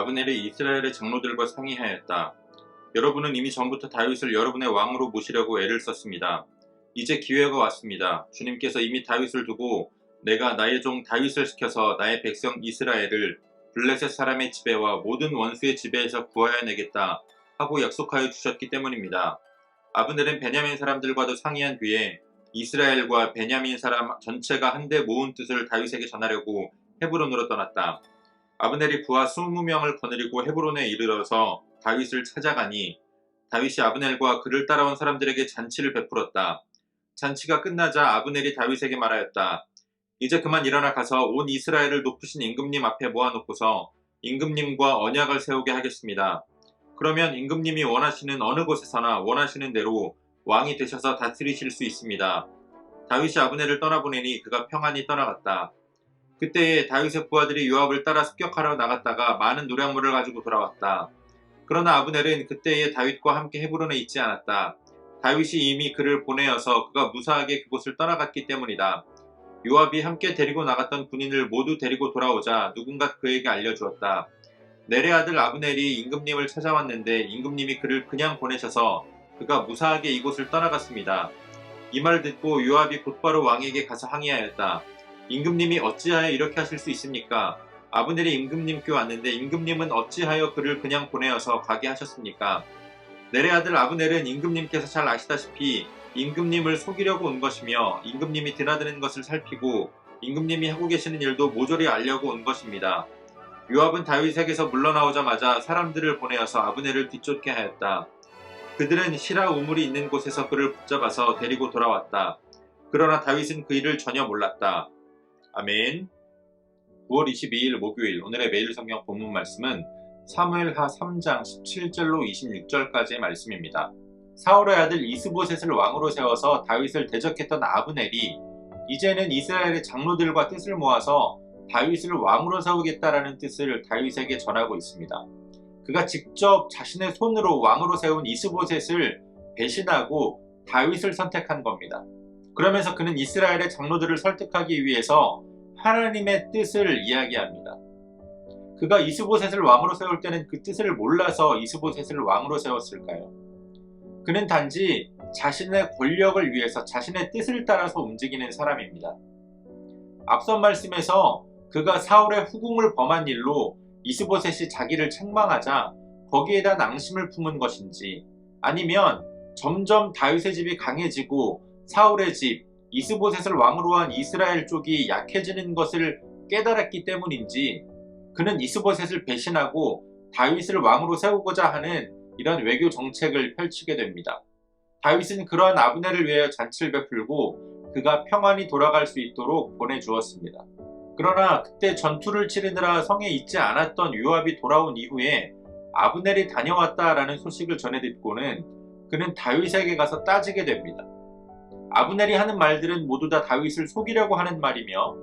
아브넬이 이스라엘의 장로들과 상의하였다. 여러분은 이미 전부터 다윗을 여러분의 왕으로 모시려고 애를 썼습니다. 이제 기회가 왔습니다. 주님께서 이미 다윗을 두고 내가 나의 종 다윗을 시켜서 나의 백성 이스라엘을 블레셋 사람의 지배와 모든 원수의 지배에서 구하여 내겠다 하고 약속하여 주셨기 때문입니다. 아브넬은 베냐민 사람들과도 상의한 뒤에 이스라엘과 베냐민 사람 전체가 한데 모은 뜻을 다윗에게 전하려고 헤브론으로 떠났다. 아브넬이 부하 20명을 거느리고 헤브론에 이르러서 다윗을 찾아가니 다윗이 아브넬과 그를 따라온 사람들에게 잔치를 베풀었다. 잔치가 끝나자 아브넬이 다윗에게 말하였다. 이제 그만 일어나 가서 온 이스라엘을 높으신 임금님 앞에 모아놓고서 임금님과 언약을 세우게 하겠습니다. 그러면 임금님이 원하시는 어느 곳에서나 원하시는 대로 왕이 되셔서 다스리실 수 있습니다. 다윗이 아브넬을 떠나보내니 그가 평안히 떠나갔다. 그때에 다윗의 부하들이 요압을 따라 습격하러 나갔다가 많은 노량물을 가지고 돌아왔다. 그러나 아브넬은 그때에 다윗과 함께 헤브론에 있지 않았다. 다윗이 이미 그를 보내어서 그가 무사하게 그곳을 떠나갔기 때문이다. 요압이 함께 데리고 나갔던 군인을 모두 데리고 돌아오자 누군가 그에게 알려주었다. 넬의 아들 아브넬이 임금님을 찾아왔는데 임금님이 그를 그냥 보내셔서 그가 무사하게 이곳을 떠나갔습니다. 이 말을 듣고 요압이 곧바로 왕에게 가서 항의하였다. 임금님이 어찌하여 이렇게 하실 수 있습니까? 아브넬이 임금님께 왔는데 임금님은 어찌하여 그를 그냥 보내어서 가게 하셨습니까? 넬의 아들 아브넬은 임금님께서 잘 아시다시피 임금님을 속이려고 온 것이며 임금님이 드나드는 것을 살피고 임금님이 하고 계시는 일도 모조리 알려고 온 것입니다. 요압은 다윗에게서 물러나오자마자 사람들을 보내어서 아브넬을 뒤쫓게 하였다. 그들은 시라 우물이 있는 곳에서 그를 붙잡아서 데리고 돌아왔다. 그러나 다윗은 그 일을 전혀 몰랐다. 아멘. 9월 22일 목요일 오늘의 매일 성경 본문 말씀은 사무엘하 3장 17절로 26절까지의 말씀입니다. 사울의 아들 이스보셋을 왕으로 세워서 다윗을 대적했던 아브넬이 이제는 이스라엘의 장로들과 뜻을 모아서 다윗을 왕으로 세우겠다라는 뜻을 다윗에게 전하고 있습니다. 그가 직접 자신의 손으로 왕으로 세운 이스보셋을 배신하고 다윗을 선택한 겁니다. 그러면서 그는 이스라엘의 장로들을 설득하기 위해서 하나님의 뜻을 이야기합니다. 그가 이스보셋을 왕으로 세울 때는 그 뜻을 몰라서 이스보셋을 왕으로 세웠을까요? 그는 단지 자신의 권력을 위해서 자신의 뜻을 따라서 움직이는 사람입니다. 앞선 말씀에서 그가 사울의 후궁을 범한 일로 이스보셋이 자기를 책망하자 거기에 대한 앙심을 품은 것인지 아니면 점점 다윗의 집이 강해지고 사울의 집, 이스보셋을 왕으로 한 이스라엘 쪽이 약해지는 것을 깨달았기 때문인지 그는 이스보셋을 배신하고 다윗을 왕으로 세우고자 하는 이런 외교 정책을 펼치게 됩니다. 다윗은 그러한 아브넬을 위하여 잔치를 베풀고 그가 평안히 돌아갈 수 있도록 보내주었습니다. 그러나 그때 전투를 치르느라 성에 있지 않았던 요압이 돌아온 이후에 아브넬이 다녀왔다라는 소식을 전해 듣고는 그는 다윗에게 가서 따지게 됩니다. 아브넬이 하는 말들은 모두 다 다윗을 속이려고 하는 말이며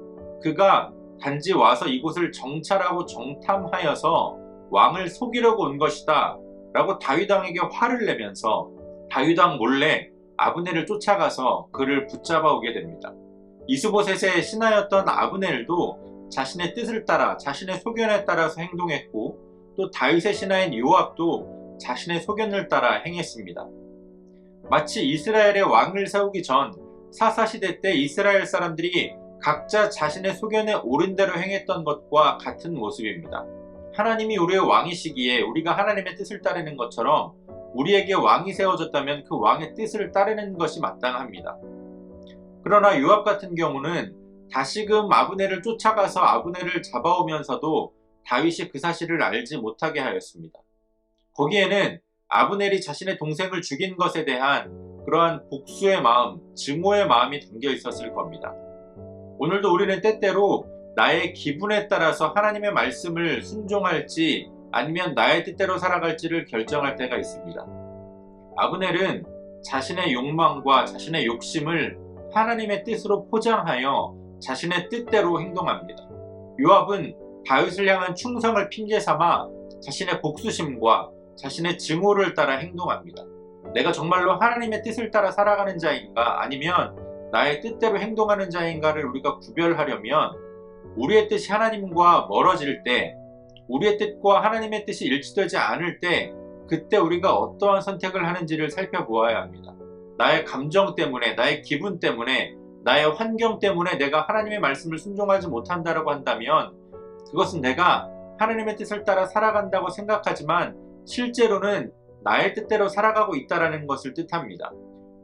그가 단지 와서 이곳을 정찰하고 정탐하여서 왕을 속이려고 온 것이다 라고 다윗왕에게 화를 내면서 다윗왕 몰래 아브넬을 쫓아가서 그를 붙잡아 오게 됩니다. 이스보셋의 신하였던 아브넬도 자신의 뜻을 따라 자신의 소견에 따라서 행동했고 또 다윗의 신하인 요압도 자신의 소견을 따라 행했습니다. 마치 이스라엘의 왕을 세우기 전 사사시대 때 이스라엘 사람들이 각자 자신의 소견에 옳은 대로 행했던 것과 같은 모습입니다. 하나님이 우리의 왕이시기에 우리가 하나님의 뜻을 따르는 것처럼 우리에게 왕이 세워졌다면 그 왕의 뜻을 따르는 것이 마땅합니다. 그러나 요압 같은 경우는 다시금 아브넬을 쫓아가서 아브넬을 잡아오면서도 다윗이 그 사실을 알지 못하게 하였습니다. 거기에는 아브넬이 자신의 동생을 죽인 것에 대한 그러한 복수의 마음, 증오의 마음이 담겨 있었을 겁니다. 오늘도 우리는 때때로 나의 기분에 따라서 하나님의 말씀을 순종할지 아니면 나의 뜻대로 살아갈지를 결정할 때가 있습니다. 아브넬은 자신의 욕망과 자신의 욕심을 하나님의 뜻으로 포장하여 자신의 뜻대로 행동합니다. 요압은 다윗을 향한 충성을 핑계 삼아 자신의 복수심과 자신의 증오를 따라 행동합니다. 내가 정말로 하나님의 뜻을 따라 살아가는 자인가 아니면 나의 뜻대로 행동하는 자인가를 우리가 구별하려면 우리의 뜻이 하나님과 멀어질 때 우리의 뜻과 하나님의 뜻이 일치되지 않을 때 그때 우리가 어떠한 선택을 하는지를 살펴보아야 합니다. 나의 감정 때문에, 나의 기분 때문에, 나의 환경 때문에 내가 하나님의 말씀을 순종하지 못한다고 한다면 그것은 내가 하나님의 뜻을 따라 살아간다고 생각하지만 실제로는 나의 뜻대로 살아가고 있다는 것을 뜻합니다.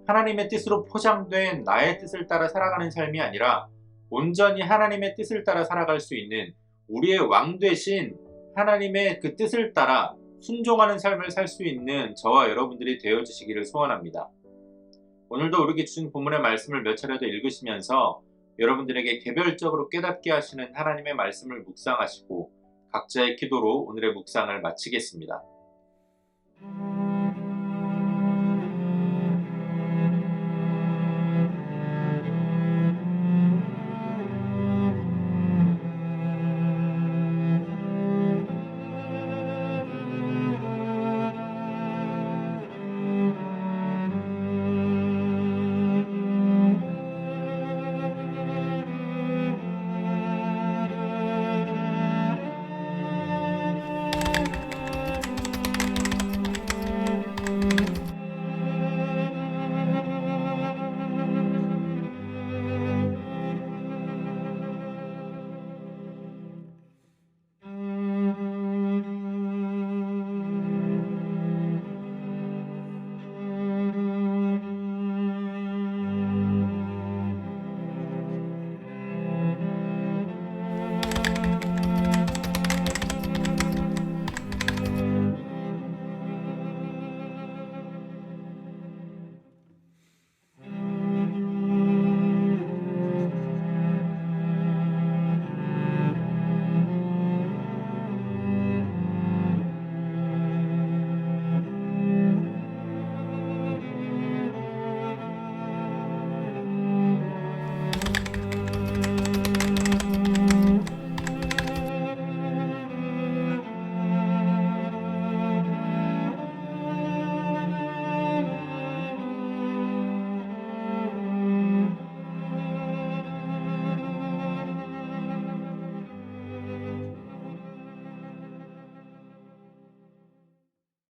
하나님의 뜻으로 포장된 나의 뜻을 따라 살아가는 삶이 아니라 온전히 하나님의 뜻을 따라 살아갈 수 있는 우리의 왕 되신 하나님의 그 뜻을 따라 순종하는 삶을 살 수 있는 저와 여러분들이 되어주시기를 소원합니다. 오늘도 우리에게 주신 본문의 말씀을 몇 차례 더 읽으시면서 여러분들에게 개별적으로 깨닫게 하시는 하나님의 말씀을 묵상하시고 각자의 기도로 오늘의 묵상을 마치겠습니다.